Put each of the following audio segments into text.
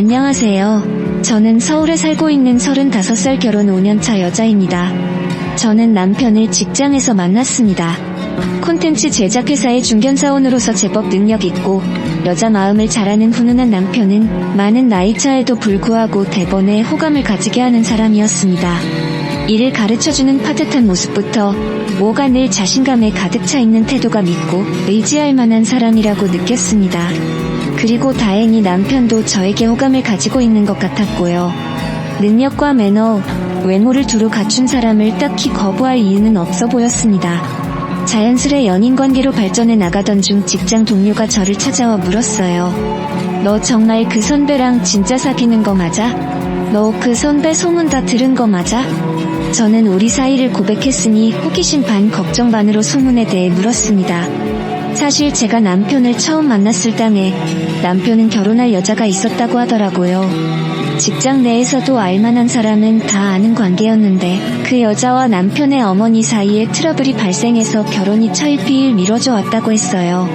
안녕하세요. 저는 서울에 살고 있는 35살 결혼 5년차 여자입니다. 저는 남편을 직장에서 만났습니다. 콘텐츠 제작회사의 중견사원으로서 제법 능력 있고 여자 마음을 잘 아는 훈훈한 남편은 많은 나이차에도 불구하고 대번에 호감을 가지게 하는 사람이었습니다. 일을 가르쳐주는 빠듯한 모습부터 뭐가 늘 자신감에 가득 차 있는 태도가 믿고 의지할 만한 사람이라고 느꼈습니다. 그리고 다행히 남편도 저에게 호감을 가지고 있는 것 같았고요. 능력과 매너, 외모를 두루 갖춘 사람을 딱히 거부할 이유는 없어 보였습니다. 자연스레 연인관계로 발전해 나가던 중 직장 동료가 저를 찾아와 물었어요. 너 정말 그 선배랑 진짜 사귀는 거 맞아? 너 그 선배 소문 다 들은 거 맞아? 저는 우리 사이를 고백했으니 호기심 반 걱정 반으로 소문에 대해 물었습니다. 사실 제가 남편을 처음 만났을 당에 남편은 결혼할 여자가 있었다고 하더라고요. 직장 내에서도 알만한 사람은 다 아는 관계였는데 그 여자와 남편의 어머니 사이에 트러블이 발생해서 결혼이 차일피일 미뤄져 왔다고 했어요.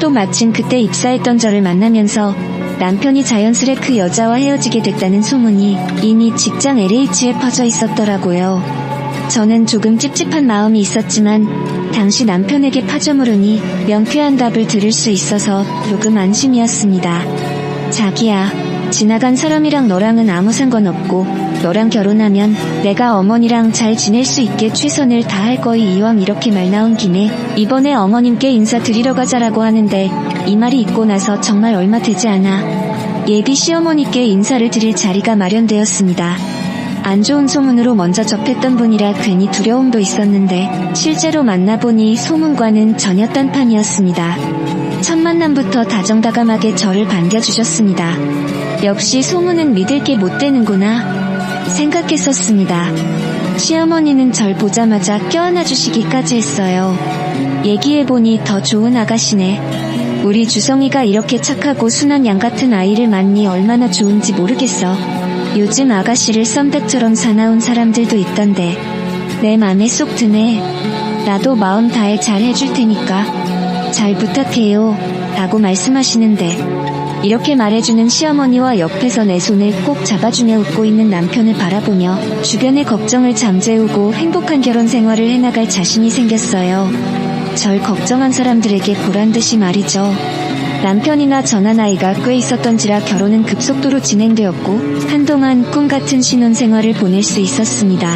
또 마침 그때 입사했던 저를 만나면서 남편이 자연스레 그 여자와 헤어지게 됐다는 소문이 이미 직장 LH에 퍼져 있었더라고요. 저는 조금 찝찝한 마음이 있었지만 당시 남편에게 파저물으니 명쾌한 답을 들을 수 있어서 조금 안심이었습니다. 자기야, 지나간 사람이랑 너랑은 아무 상관없고 너랑 결혼하면 내가 어머니랑 잘 지낼 수 있게 최선을 다할 거이. 이왕 이렇게 말 나온 김에 이번에 어머님께 인사드리러 가자라고 하는데 이 말이 있고 나서 정말 얼마 되지 않아 예비 시어머니께 인사를 드릴 자리가 마련되었습니다. 안 좋은 소문으로 먼저 접했던 분이라 괜히 두려움도 있었는데 실제로 만나보니 소문과는 전혀 딴판이었습니다. 첫 만남부터 다정다감하게 저를 반겨주셨습니다. 역시 소문은 믿을 게 못 되는구나 생각했었습니다. 시어머니는 절 보자마자 껴안아주시기까지 했어요. 얘기해보니 더 좋은 아가씨네. 우리 주성이가 이렇게 착하고 순한 양 같은 아이를 낳니 얼마나 좋은지 모르겠어. 요즘 아가씨를 썸백처럼 사나운 사람들도 있던데 내 맘에 쏙 드네. 나도 마음 다해 잘 해줄 테니까 잘 부탁해요 라고 말씀하시는데 이렇게 말해주는 시어머니와 옆에서 내 손을 꼭 잡아주며 웃고 있는 남편을 바라보며 주변의 걱정을 잠재우고 행복한 결혼 생활을 해나갈 자신이 생겼어요. 절 걱정한 사람들에게 보란듯이 말이죠. 남편이나 저나 나이가 꽤 있었던지라 결혼은 급속도로 진행되었고 한동안 꿈같은 신혼생활을 보낼 수 있었습니다.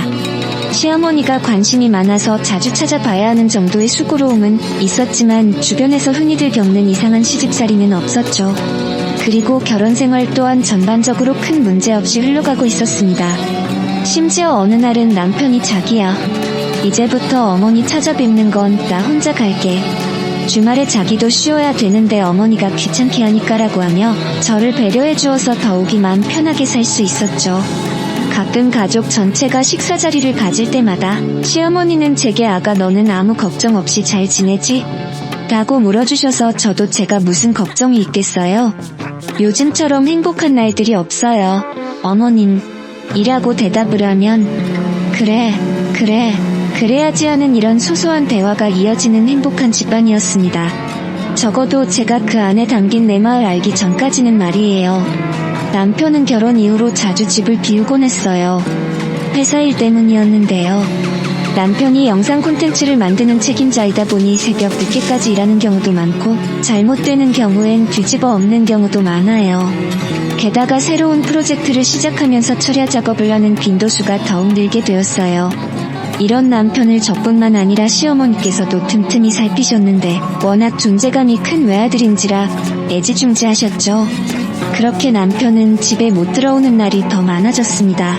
시어머니가 관심이 많아서 자주 찾아봐야 하는 정도의 수고로움은 있었지만 주변에서 흔히들 겪는 이상한 시집살이는 없었죠. 그리고 결혼생활 또한 전반적으로 큰 문제 없이 흘러가고 있었습니다. 심지어 어느 날은 남편이 자기야, 이제부터 어머니 찾아뵙는 건 나 혼자 갈게. 주말에 자기도 쉬어야 되는데 어머니가 귀찮게 하니까라고 하며 저를 배려해 주어서 더욱이 마음 편하게 살 수 있었죠. 가끔 가족 전체가 식사 자리를 가질 때마다 시어머니는 제게 아가 너는 아무 걱정 없이 잘 지내지? 라고 물어주셔서 저도 제가 무슨 걱정이 있겠어요? 요즘처럼 행복한 날들이 없어요. 어머님. 이라고 대답을 하면 그래 그래야지 하는 이런 소소한 대화가 이어지는 행복한 집안이었습니다. 적어도 제가 그 안에 담긴 내 마음을 알기 전까지는 말이에요. 남편은 결혼 이후로 자주 집을 비우곤 했어요. 회사 일 때문이었는데요. 남편이 영상 콘텐츠를 만드는 책임자이다 보니 새벽 늦게까지 일하는 경우도 많고 잘못되는 경우엔 뒤집어 엎는 경우도 많아요. 게다가 새로운 프로젝트를 시작하면서 철야 작업을 하는 빈도수가 더욱 늘게 되었어요. 이런 남편을 저뿐만 아니라 시어머니께서도 틈틈이 살피셨는데 워낙 존재감이 큰 외아들인지라 애지중지하셨죠. 그렇게 남편은 집에 못 들어오는 날이 더 많아졌습니다.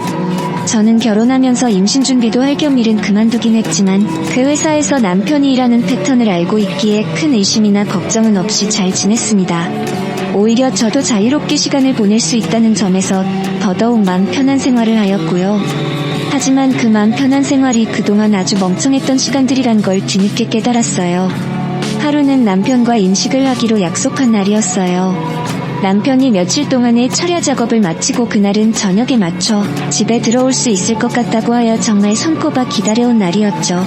저는 결혼하면서 임신 준비도 할 겸 일은 그만두긴 했지만 그 회사에서 남편이 일하는 패턴을 알고 있기에 큰 의심이나 걱정은 없이 잘 지냈습니다. 오히려 저도 자유롭게 시간을 보낼 수 있다는 점에서 더더욱 마음 편한 생활을 하였고요. 하지만 그 마음 편한 생활이 그동안 아주 멍청했던 시간들이란 걸 뒤늦게 깨달았어요. 하루는 남편과 인식을 하기로 약속한 날이었어요. 남편이 며칠 동안의 철야 작업을 마치고 그날은 저녁에 맞춰 집에 들어올 수 있을 것 같다고 하여 정말 손꼽아 기다려온 날이었죠.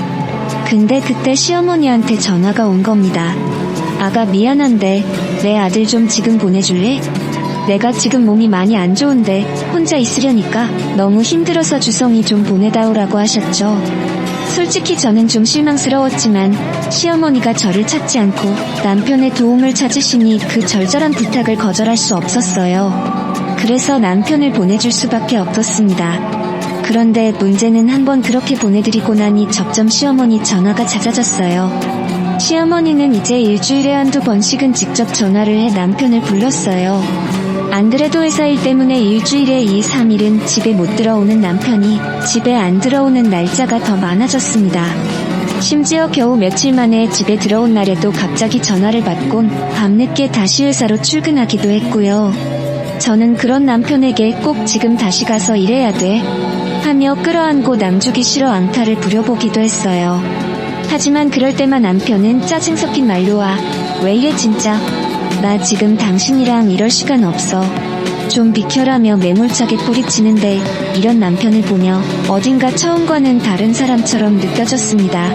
근데 그때 시어머니한테 전화가 온 겁니다. 아가 미안한데 내 아들 좀 지금 보내줄래? 내가 지금 몸이 많이 안 좋은데 혼자 있으려니까 너무 힘들어서 주성이 좀 보내다오라고 하셨죠. 솔직히 저는 좀 실망스러웠지만 시어머니가 저를 찾지 않고 남편의 도움을 찾으시니 그 절절한 부탁을 거절할 수 없었어요. 그래서 남편을 보내줄 수밖에 없었습니다. 그런데 문제는 한번 그렇게 보내드리고 나니 점점 시어머니 전화가 잦아졌어요. 시어머니는 이제 일주일에 한두 번씩은 직접 전화를 해 남편을 불렀어요. 안 그래도 회사 일 때문에 일주일에 2, 3일은 집에 못 들어오는 남편이 집에 안 들어오는 날짜가 더 많아졌습니다. 심지어 겨우 며칠 만에 집에 들어온 날에도 갑자기 전화를 받곤 밤늦게 다시 회사로 출근하기도 했고요. 저는 그런 남편에게 꼭 지금 다시 가서 일해야 돼 하며 끌어안고 남주기 싫어 앙탈을 부려보기도 했어요. 하지만 그럴 때만 남편은 짜증 섞인 말로 왜 이래 진짜 나 지금 당신이랑 이럴 시간 없어 좀 비켜라며 매몰차게 뿌리치는데 이런 남편을 보며 어딘가 처음과는 다른 사람처럼 느껴졌습니다.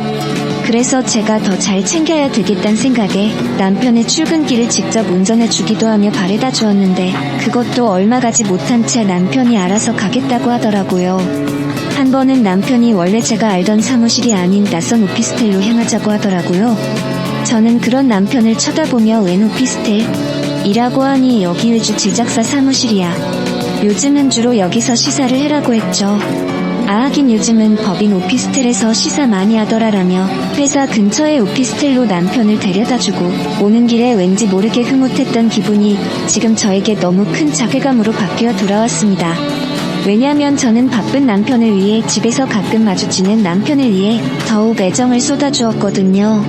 그래서 제가 더 잘 챙겨야 되겠다는 생각에 남편의 출근길을 직접 운전해주기도 하며 바래다 주었는데 그것도 얼마 가지 못한 채 남편이 알아서 가겠다고 하더라고요. 한 번은 남편이 원래 제가 알던 사무실이 아닌 낯선 오피스텔로 향하자고 하더라고요. 저는 그런 남편을 쳐다보며 웬 오피스텔? 이라고 하니 여기 외주 제작사 사무실이야. 요즘은 주로 여기서 시사를 해라고 했죠. 하긴 요즘은 법인 오피스텔에서 시사 많이 하더라라며 회사 근처의 오피스텔로 남편을 데려다주고 오는 길에 왠지 모르게 흐뭇했던 기분이 지금 저에게 너무 큰 자괴감으로 바뀌어 돌아왔습니다. 왜냐면 저는 바쁜 남편을 위해 집에서 가끔 마주치는 남편을 위해 더욱 애정을 쏟아주었거든요.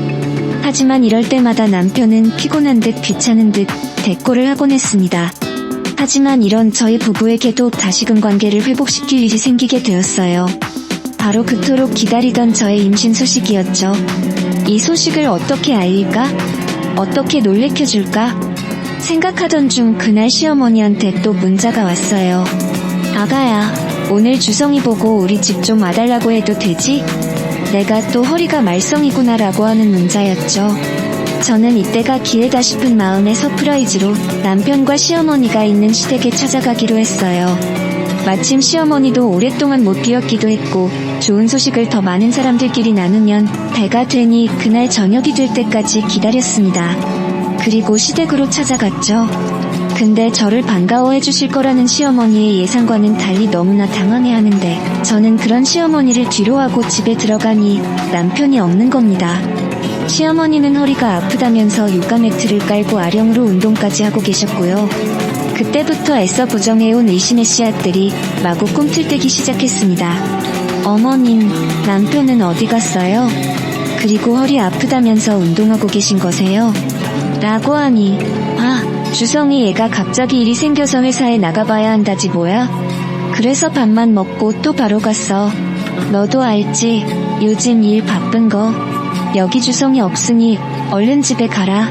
하지만 이럴 때마다 남편은 피곤한 듯 귀찮은 듯 대꾸를 하곤 했습니다. 하지만 이런 저희 부부에게도 다시금 관계를 회복시킬 일이 생기게 되었어요. 바로 그토록 기다리던 저의 임신 소식이었죠. 이 소식을 어떻게 알릴까? 어떻게 놀래켜줄까? 생각하던 중 그날 시어머니한테 또 문자가 왔어요. 아가야, 오늘 주성이 보고 우리 집 좀 와달라고 해도 되지? 내가 또 허리가 말썽이구나라고 하는 문자였죠. 저는 이때가 기회다 싶은 마음의 서프라이즈로 남편과 시어머니가 있는 시댁에 찾아가기로 했어요. 마침 시어머니도 오랫동안 못 뵈었기도 했고 좋은 소식을 더 많은 사람들끼리 나누면 배가 되니 그날 저녁이 될 때까지 기다렸습니다. 그리고 시댁으로 찾아갔죠. 근데 저를 반가워해 주실 거라는 시어머니의 예상과는 달리 너무나 당황해하는데 저는 그런 시어머니를 뒤로하고 집에 들어가니 남편이 없는 겁니다. 시어머니는 허리가 아프다면서 육아 매트를 깔고 아령으로 운동까지 하고 계셨고요. 그때부터 애써 부정해온 의심의 씨앗들이 마구 꿈틀대기 시작했습니다. 어머님, 남편은 어디 갔어요? 그리고 허리 아프다면서 운동하고 계신 거세요? 라고 하니 주성이 얘가 갑자기 일이 생겨서 회사에 나가봐야 한다지 뭐야? 그래서 밥만 먹고 또 바로 갔어. 너도 알지? 요즘 일 바쁜 거. 여기 주성이 없으니 얼른 집에 가라.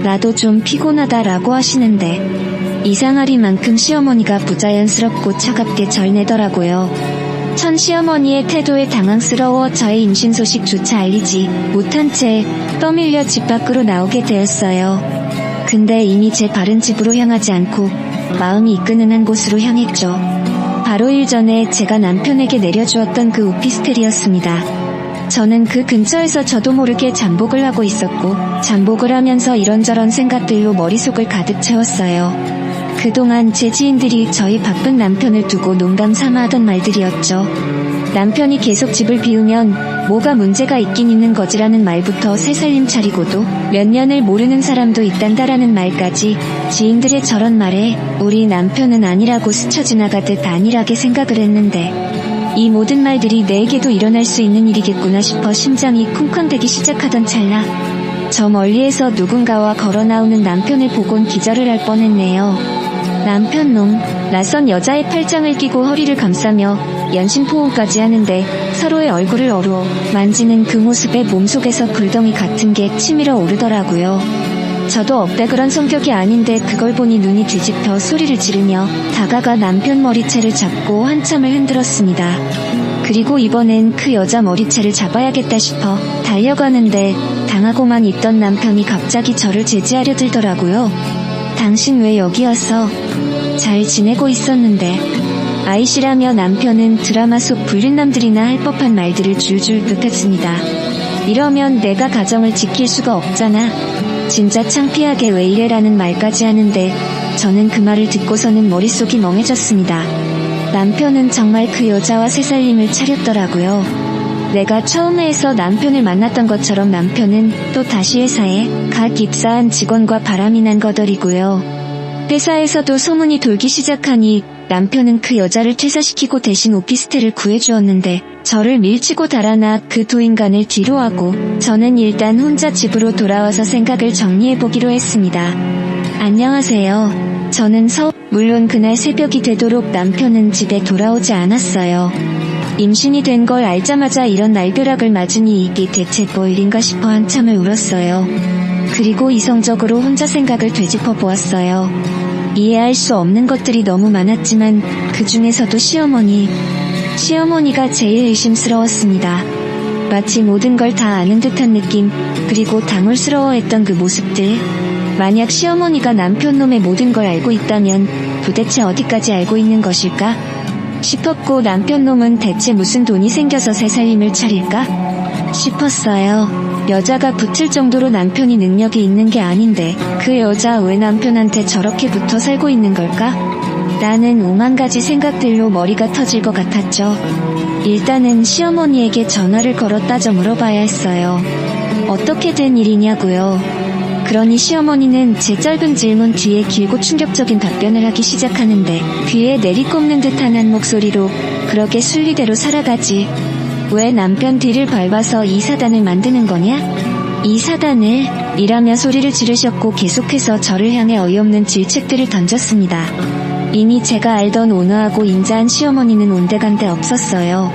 나도 좀 피곤하다 라고 하시는데 이상하리만큼 시어머니가 부자연스럽고 차갑게 절 내더라고요. 천 시어머니의 태도에 당황스러워 저의 임신 소식조차 알리지 못한 채 떠밀려 집 밖으로 나오게 되었어요. 근데 이미 제 발은 집으로 향하지 않고 마음이 이끄는 한 곳으로 향했죠. 바로 일 전에 제가 남편에게 내려주었던 그 오피스텔이었습니다. 저는 그 근처에서 저도 모르게 잠복을 하고 있었고 잠복을 하면서 이런저런 생각들로 머릿속을 가득 채웠어요. 그동안 제 지인들이 저희 바쁜 남편을 두고 농담 삼아 하던 말들이었죠. 남편이 계속 집을 비우면 뭐가 문제가 있긴 있는 거지라는 말부터 새살림 차리고도 몇 년을 모르는 사람도 있단다라는 말까지 지인들의 저런 말에 우리 남편은 아니라고 스쳐 지나가듯 안일하게 생각을 했는데 이 모든 말들이 내게도 일어날 수 있는 일이겠구나 싶어 심장이 쿵쾅대기 시작하던 찰나 저 멀리에서 누군가와 걸어 나오는 남편을 보곤 기절을 할 뻔했네요. 남편 놈, 낯선 여자의 팔짱을 끼고 허리를 감싸며 연신포옹까지 하는데 서로의 얼굴을 어루어 만지는 그 모습에 몸속에서 불덩이 같은 게 치밀어 오르더라고요. 저도 억대 그런 성격이 아닌데 그걸 보니 눈이 뒤집혀 소리를 지르며 다가가 남편 머리채를 잡고 한참을 흔들었습니다. 그리고 이번엔 그 여자 머리채를 잡아야겠다 싶어 달려가는데 당하고만 있던 남편이 갑자기 저를 제지하려 들더라고요. 당신 왜 여기 왔어? 잘 지내고 있었는데. 아이씨라며 남편은 드라마 속 불륜남들이나 할 법한 말들을 줄줄 읊었습니다. 이러면 내가 가정을 지킬 수가 없잖아. 진짜 창피하게 왜 이래라는 말까지 하는데 저는 그 말을 듣고서는 머릿속이 멍해졌습니다. 남편은 정말 그 여자와 새살림을 차렸더라고요. 내가 처음 회에서 남편을 만났던 것처럼 남편은 또 다시 회사에 갓 입사한 직원과 바람이 난 거더리고요. 회사에서도 소문이 돌기 시작하니 남편은 그 여자를 퇴사시키고 대신 오피스텔을 구해주었는데 저를 밀치고 달아나 그 두 인간을 뒤로하고 저는 일단 혼자 집으로 돌아와서 생각을 정리해보기로 했습니다. 안녕하세요. 저는 물론 그날 새벽이 되도록 남편은 집에 돌아오지 않았어요. 임신이 된 걸 알자마자 이런 날벼락을 맞으니 이게 대체 뭐 일인가 싶어 한참을 울었어요. 그리고 이성적으로 혼자 생각을 되짚어 보았어요. 이해할 수 없는 것들이 너무 많았지만 그 중에서도 시어머니가 제일 의심스러웠습니다. 마치 모든 걸 다 아는 듯한 느낌, 그리고 당황스러워했던 그 모습들. 만약 시어머니가 남편 놈의 모든 걸 알고 있다면 도대체 어디까지 알고 있는 것일까? 싶었고 남편 놈은 대체 무슨 돈이 생겨서 새 살림을 차릴까? 싶었어요. 여자가 붙을 정도로 남편이 능력이 있는 게 아닌데 그 여자 왜 남편한테 저렇게 붙어 살고 있는 걸까? 나는 오만 가지 생각들로 머리가 터질 것 같았죠. 일단은 시어머니에게 전화를 걸어 따져 물어봐야 했어요. 어떻게 된 일이냐고요. 그러니 시어머니는 제 짧은 질문 뒤에 길고 충격적인 답변을 하기 시작하는데 귀에 내리꼽는 듯한 한 목소리로 그러게 순리대로 살아가지. 왜 남편 뒤를 밟아서 이 사단을 만드는 거냐? 이 사단을? 이라며 소리를 지르셨고 계속해서 저를 향해 어이없는 질책들을 던졌습니다. 이미 제가 알던 온화하고 인자한 시어머니는 온데간데 없었어요.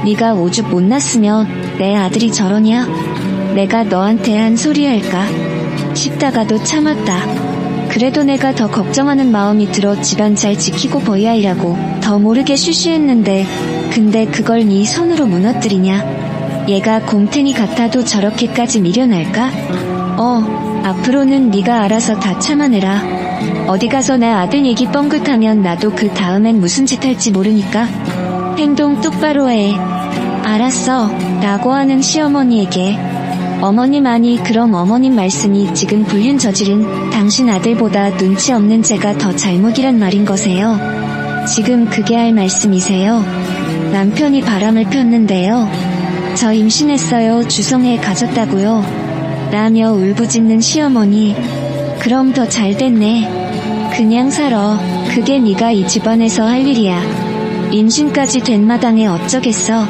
네가 오죽 못났으면 내 아들이 저러냐? 내가 너한테 한 소리 할까? 싶다가도 참았다. 그래도 내가 더 걱정하는 마음이 들어 집안 잘 지키고 보여야 이라고 더 모르게 쉬쉬했는데 근데 그걸 네 손으로 무너뜨리냐? 얘가 곰탱이 같아도 저렇게까지 미련할까? 앞으로는 네가 알아서 다 참아내라. 어디 가서 내 아들 얘기 뻥긋하면 나도 그 다음엔 무슨 짓 할지 모르니까 행동 똑바로 해. 알았어. 라고 하는 시어머니에게 어머님 아니 그럼 어머님 말씀이 지금 불륜 저지른 당신 아들보다 눈치 없는 제가 더 잘못이란 말인 거세요? 지금 그게 할 말씀이세요? 남편이 바람을 폈는데요. 저 임신했어요. 주성애 가졌다고요. 라며 울부짖는 시어머니. 그럼 더 잘됐네. 그냥 살아. 그게 네가 이 집안에서 할 일이야. 임신까지 된 마당에 어쩌겠어.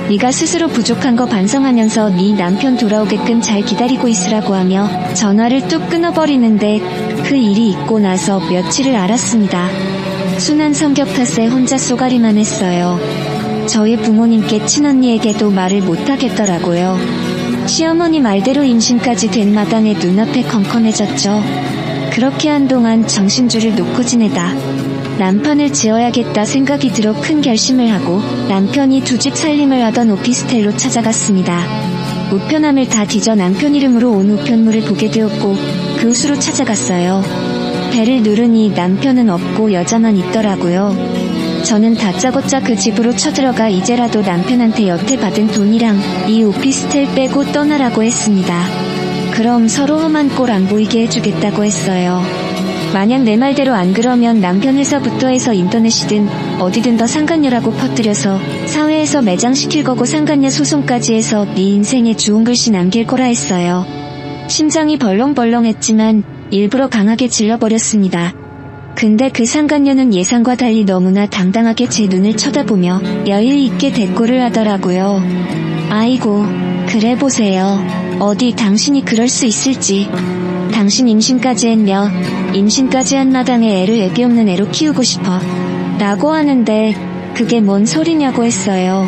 네가 스스로 부족한 거 반성하면서 네 남편 돌아오게끔 잘 기다리고 있으라고 하며 전화를 뚝 끊어버리는데 그 일이 있고 나서 며칠을 알았습니다. 순한 성격 탓에 혼자 쏘가리만 했어요. 저희 부모님께 친언니에게도 말을 못하겠더라고요. 시어머니 말대로 임신까지 된 마당에 눈앞에 컴컴해졌죠. 그렇게 한동안 정신줄을 놓고 지내다 남편을 지어야겠다 생각이 들어 큰 결심을 하고 남편이 두 집 살림을 하던 오피스텔로 찾아갔습니다. 우편함을 다 뒤져 남편 이름으로 온 우편물을 보게 되었고 그 후수로 찾아갔어요. 배를 누르니 남편은 없고 여자만 있더라고요. 저는 다짜고짜 그 집으로 쳐들어가 이제라도 남편한테 여태 받은 돈이랑 이 오피스텔 빼고 떠나라고 했습니다. 그럼 서로 험한 꼴 안 보이게 해주겠다고 했어요. 만약 내 말대로 안 그러면 남편 회사부터 해서 인터넷이든 어디든 더 상간녀라고 퍼뜨려서 사회에서 매장시킬 거고 상간녀 소송까지 해서 네 인생에 좋은 글씨 남길 거라 했어요. 심장이 벌렁벌렁했지만 일부러 강하게 질러버렸습니다. 근데 그 상간녀는 예상과 달리 너무나 당당하게 제 눈을 쳐다보며 여유 있게 대꾸를 하더라고요. 아이고, 그래 보세요. 어디 당신이 그럴 수 있을지. 당신 임신까지 했며 임신까지 한 마당에 애를 애기 없는 애로 키우고 싶어. 라고 하는데 그게 뭔 소리냐고 했어요.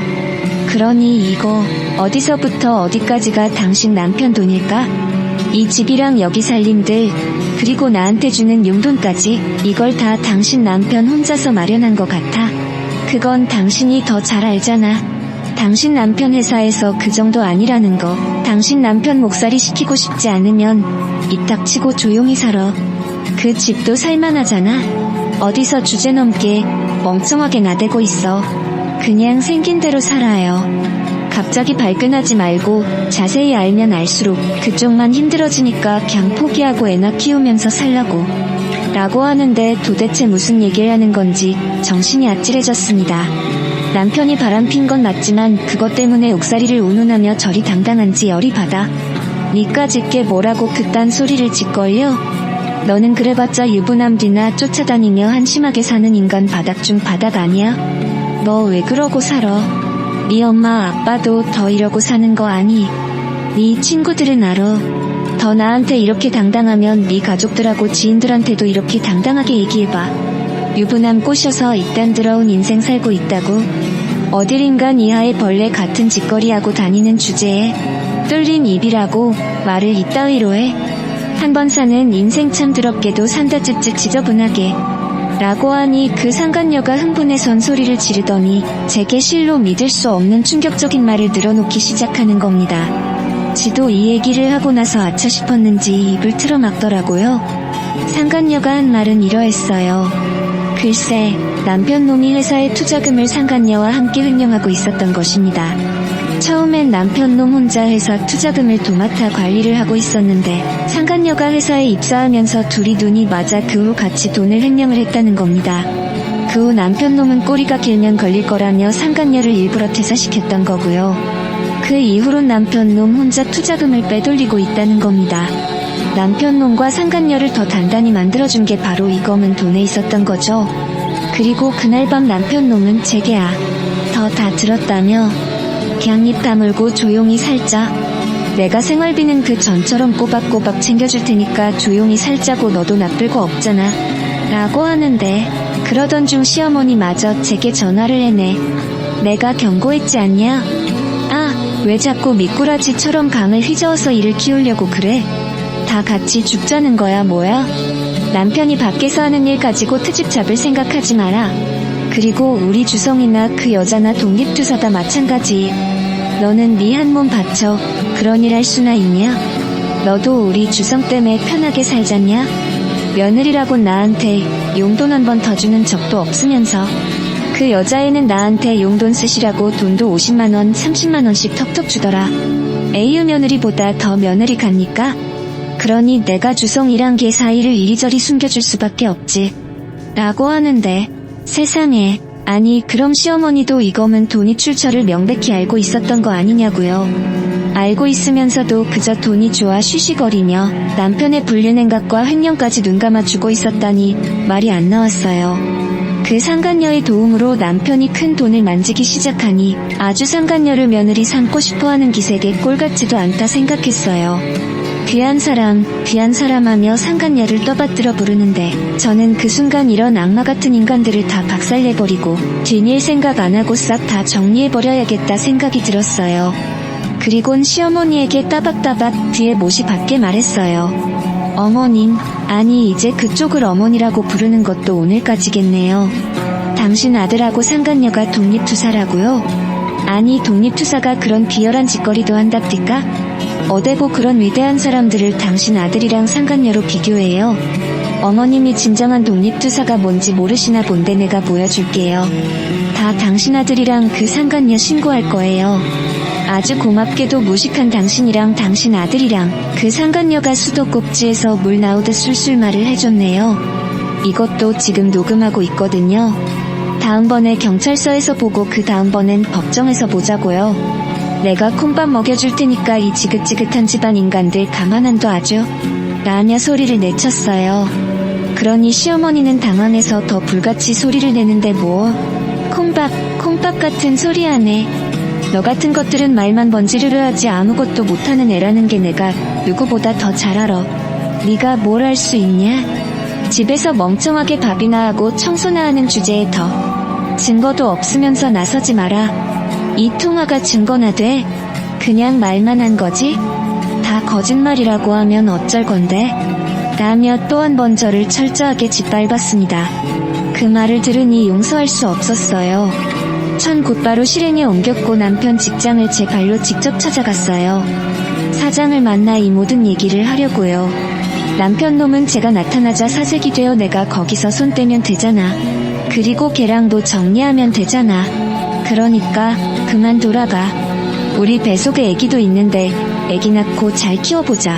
그러니 이거 어디서부터 어디까지가 당신 남편 돈일까? 이 집이랑 여기 살림들 그리고 나한테 주는 용돈까지 이걸 다 당신 남편 혼자서 마련한 것 같아. 그건 당신이 더 잘 알잖아. 당신 남편 회사에서 그 정도 아니라는 거. 당신 남편 목살이 시키고 싶지 않으면 입 닥치고 조용히 살아. 그 집도 살만하잖아. 어디서 주제넘게 멍청하게 나대고 있어. 그냥 생긴 대로 살아요. 갑자기 발끈하지 말고 자세히 알면 알수록 그쪽만 힘들어지니까 그냥 포기하고 애나 키우면서 살라고. 라고 하는데 도대체 무슨 얘기를 하는 건지 정신이 아찔해졌습니다. 남편이 바람핀 건 맞지만 그것 때문에 옥살이를 운운하며 저리 당당한지 열이 받아. 니까짓 게 뭐라고 그딴 소리를 짓걸요? 너는 그래봤자 유부남 뒤나 쫓아다니며 한심하게 사는 인간 바닥 중 바닥 아니야? 너 왜 그러고 살아? 네 엄마 아빠도 더 이러고 사는 거 아니? 네 친구들은 알아. 더 나한테 이렇게 당당하면 네 가족들하고 지인들한테도 이렇게 당당하게 얘기해봐. 유부남 꼬셔서 이딴 더러운 인생 살고 있다고? 어딜 인간 이하의 벌레 같은 짓거리하고 다니는 주제에 뚫린 입이라고 말을 이따위로 해. 한 번 사는 인생 참 더럽게도 산다 찝찝 지저분하게. 라고 하니 그 상간녀가 흥분해 선소리를 지르더니 제게 실로 믿을 수 없는 충격적인 말을 늘어놓기 시작하는 겁니다. 지도 이 얘기를 하고 나서 아차 싶었는지 입을 틀어막더라고요. 상간녀가 한 말은 이러했어요. 글쎄, 남편놈이 회사에 투자금을 상간녀와 함께 횡령하고 있었던 것입니다. 처음엔 남편놈 혼자 회사 투자금을 도맡아 관리를 하고 있었는데 상간녀가 회사에 입사하면서 둘이 눈이 맞아 그 후 같이 돈을 횡령을 했다는 겁니다. 그 후 남편놈은 꼬리가 길면 걸릴 거라며 상간녀를 일부러 퇴사시켰던 거고요. 그 이후론 남편놈 혼자 투자금을 빼돌리고 있다는 겁니다. 남편놈과 상간녀를 더 단단히 만들어준 게 바로 이 검은 돈에 있었던 거죠. 그리고 그날 밤 남편놈은 제게 더 다 들었다며 그냥 입 다물고 조용히 살자. 내가 생활비는 그 전처럼 꼬박꼬박 챙겨줄 테니까 조용히 살자고 너도 나쁠 거 없잖아. 라고 하는데 그러던 중 시어머니마저 제게 전화를 해내. 내가 경고했지 않냐? 왜 자꾸 미꾸라지처럼 강을 휘저어서 일을 키우려고 그래? 다 같이 죽자는 거야 뭐야? 남편이 밖에서 하는 일 가지고 트집 잡을 생각하지 마라. 그리고 우리 주성이나 그 여자나 독립투사다 마찬가지. 너는 네 한 몸 바쳐 그런 일 할 수나 있냐? 너도 우리 주성 때문에 편하게 살잖냐? 며느리라고 나한테 용돈 한 번 더 주는 적도 없으면서 그 여자애는 나한테 용돈 쓰시라고 돈도 50만원 30만원씩 턱턱 주더라. 에이유 며느리보다 더 며느리 같니까? 그러니 내가 주성이랑 걔 사이를 이리저리 숨겨줄 수밖에 없지. 라고 하는데 세상에, 아니 그럼 시어머니도 이검은 돈이 출처를 명백히 알고 있었던 거 아니냐고요. 알고 있으면서도 그저 돈이 좋아 쉬쉬거리며 남편의 불륜행각과 횡령까지 눈감아주고 있었다니 말이 안 나왔어요. 그 상간녀의 도움으로 남편이 큰 돈을 만지기 시작하니 아주 상간녀를 며느리 삼고 싶어하는 기색에 꼴같지도 않다 생각했어요. 귀한 사람 하며 상간녀를 떠받들어 부르는데 저는 그 순간 이런 악마 같은 인간들을 다 박살내버리고 뒷일 생각 안 하고 싹 다 정리해버려야겠다 생각이 들었어요. 그리곤 시어머니에게 따박따박 뒤에 못이 받게 말했어요. 어머님, 아니 이제 그쪽을 어머니라고 부르는 것도 오늘까지겠네요. 당신 아들하고 상간녀가 독립투사라고요? 아니 독립투사가 그런 비열한 짓거리도 한답디까? 어대고 그런 위대한 사람들을 당신 아들이랑 상간녀로 비교해요. 어머님이 진정한 독립투사가 뭔지 모르시나 본데 내가 보여줄게요. 다 당신 아들이랑 그 상간녀 신고할 거예요. 아주 고맙게도 무식한 당신이랑 당신 아들이랑 그 상간녀가 수도꼭지에서 물 나오듯 술술 말을 해줬네요. 이것도 지금 녹음하고 있거든요. 다음번에 경찰서에서 보고 그 다음번엔 법정에서 보자고요. 내가 콩밥 먹여줄 테니까 이 지긋지긋한 집안 인간들 가만 안 둬 아주. 라며 소리를 내쳤어요. 그러니 시어머니는 당황해서 더 불같이 소리를 내는데 뭐. 콩밥 같은 소리 하네. 너 같은 것들은 말만 번지르르 하지 아무것도 못하는 애라는 게 내가 누구보다 더 잘 알아. 네가 뭘 할 수 있냐? 집에서 멍청하게 밥이나 하고 청소나 하는 주제에 더 증거도 없으면서 나서지 마라. 이 통화가 증거나 돼? 그냥 말만 한 거지? 다 거짓말이라고 하면 어쩔 건데? 라며 또 한 번 저를 철저하게 짓밟았습니다. 그 말을 들으니 용서할 수 없었어요. 전 곧바로 실행에 옮겼고 남편 직장을 제 발로 직접 찾아갔어요. 사장을 만나 이 모든 얘기를 하려고요. 남편 놈은 제가 나타나자 사색이 되어 내가 거기서 손 떼면 되잖아. 그리고 걔랑도 정리하면 되잖아. 그러니까 그만 돌아가. 우리 뱃속에 애기도 있는데 애기 낳고 잘 키워보자.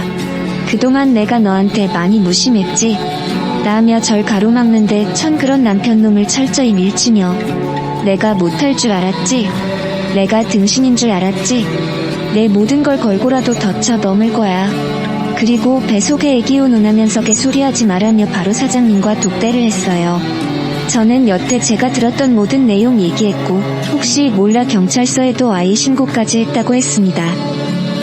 그동안 내가 너한테 많이 무심했지. 나며 절 가로막는데 천 그런 남편 놈을 철저히 밀치며 내가 못할 줄 알았지. 내가 등신인 줄 알았지. 내 모든 걸 걸고라도 덧쳐 넘을 거야. 그리고 뱃속에 애기 오는하면서 개소리하지 말라며 바로 사장님과 독대를 했어요. 저는 여태 제가 들었던 모든 내용 얘기했고 혹시 몰라 경찰서에도 아이 신고까지 했다고 했습니다.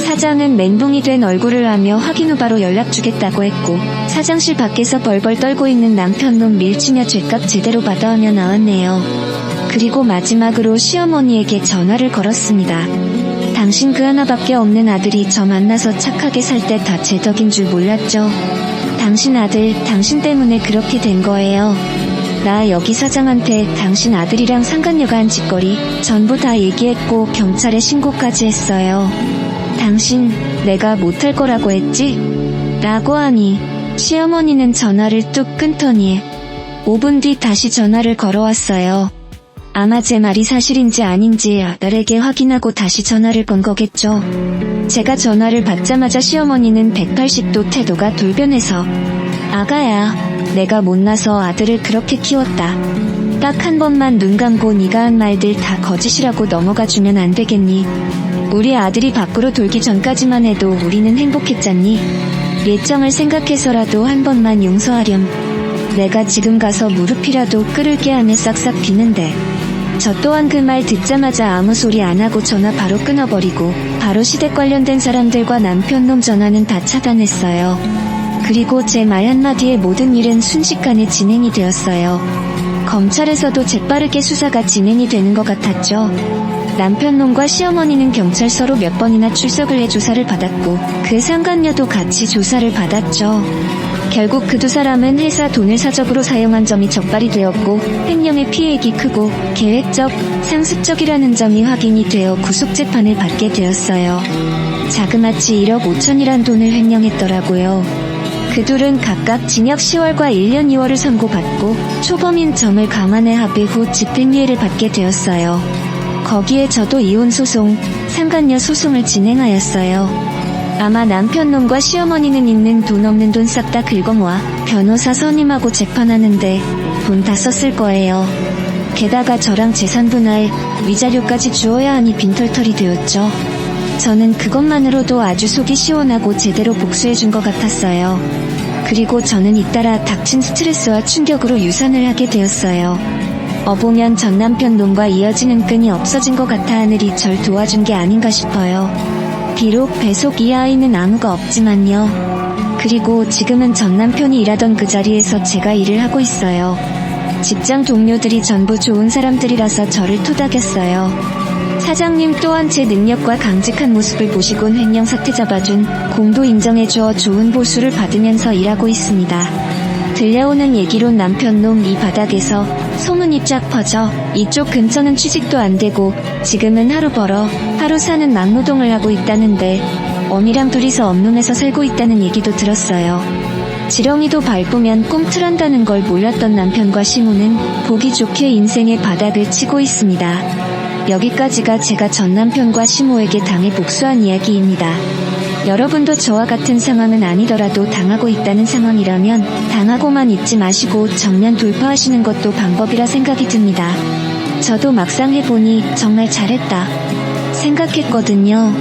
사장은 멘붕이 된 얼굴을 하며 확인 후 바로 연락 주겠다고 했고 사장실 밖에서 벌벌 떨고 있는 남편놈 밀치며 죗값 제대로 받아오며 나왔네요. 그리고 마지막으로 시어머니에게 전화를 걸었습니다. 당신 그 하나밖에 없는 아들이 저 만나서 착하게 살 때 다 제 덕인 줄 몰랐죠. 당신 아들, 당신 때문에 그렇게 된 거예요. 나 여기 사장한테 당신 아들이랑 상간녀가 한 짓거리 전부 다 얘기했고 경찰에 신고까지 했어요. 당신, 내가 못할 거라고 했지? 라고 하니 시어머니는 전화를 뚝 끊더니 5분 뒤 다시 전화를 걸어왔어요. 아마 제 말이 사실인지 아닌지 아들에게 확인하고 다시 전화를 건 거겠죠. 제가 전화를 받자마자 시어머니는 180도 태도가 돌변해서 아가야, 내가 못나서 아들을 그렇게 키웠다. 딱 한 번만 눈 감고 네가 한 말들 다 거짓이라고 넘어가 주면 안 되겠니? 우리 아들이 밖으로 돌기 전까지만 해도 우리는 행복했잖니? 예정을 생각해서라도 한 번만 용서하렴. 내가 지금 가서 무릎이라도 꿇을게 하며 싹싹 비는데 저 또한 그 말 듣자마자 아무 소리 안 하고 전화 바로 끊어버리고 바로 시댁 관련된 사람들과 남편놈 전화는 다 차단했어요. 그리고 제 말 한마디에 모든 일은 순식간에 진행이 되었어요. 검찰에서도 재빠르게 수사가 진행이 되는 것 같았죠. 남편놈과 시어머니는 경찰서로 몇 번이나 출석을 해 조사를 받았고 그 상간녀도 같이 조사를 받았죠. 결국 그 두 사람은 회사 돈을 사적으로 사용한 점이 적발이 되었고 횡령의 피해액이 크고 계획적, 상습적이라는 점이 확인이 되어 구속재판을 받게 되었어요. 자그마치 1억 5천이란 돈을 횡령했더라고요. 그 둘은 각각 징역 10월과 1년 2월을 선고받고 초범인 점을 감안해 합의 후 집행유예를 받게 되었어요. 거기에 저도 이혼소송, 상간녀 소송을 진행하였어요. 아마 남편놈과 시어머니는 있는 돈 없는 돈 싹 다 긁어모아 변호사 선임하고 재판하는데 돈 다 썼을 거예요. 게다가 저랑 재산 분할, 위자료까지 주어야 하니 빈털털이 되었죠. 저는 그것만으로도 아주 속이 시원하고 제대로 복수해준 것 같았어요. 그리고 저는 잇따라 닥친 스트레스와 충격으로 유산을 하게 되었어요. 어보면 전 남편 놈과 이어지는 끈이 없어진 것 같아 하늘이 절 도와준 게 아닌가 싶어요. 비록 뱃속 이 아이는 아무가 없지만요. 그리고 지금은 전 남편이 일하던 그 자리에서 제가 일을 하고 있어요. 직장 동료들이 전부 좋은 사람들이라서 저를 토닥였어요. 사장님 또한 제 능력과 강직한 모습을 보시곤 횡령 사태 잡아준 공도 인정해주어 좋은 보수를 받으면서 일하고 있습니다. 들려오는 얘기론 남편놈 이 바닥에서 소문이 쫙 퍼져 이쪽 근처는 취직도 안 되고 지금은 하루 벌어 하루 사는 막노동을 하고 있다는데 어미랑 둘이서 원룸에서 살고 있다는 얘기도 들었어요. 지렁이도 밟으면 꿈틀한다는 걸 몰랐던 남편과 시모는 보기 좋게 인생의 바닥을 치고 있습니다. 여기까지가 제가 전 남편과 시모에게 당해 복수한 이야기입니다. 여러분도 저와 같은 상황은 아니더라도 당하고 있다는 상황이라면 당하고만 있지 마시고 정면 돌파하시는 것도 방법이라 생각이 듭니다. 저도 막상 해보니 정말 잘했다 생각했거든요.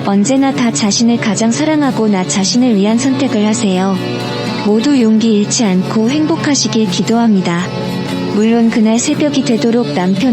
언제나 다 자신을 가장 사랑하고 나 자신을 위한 선택을 하세요. 모두 용기 잃지 않고 행복하시길 기도합니다. 물론 그날 새벽이 되도록 남편은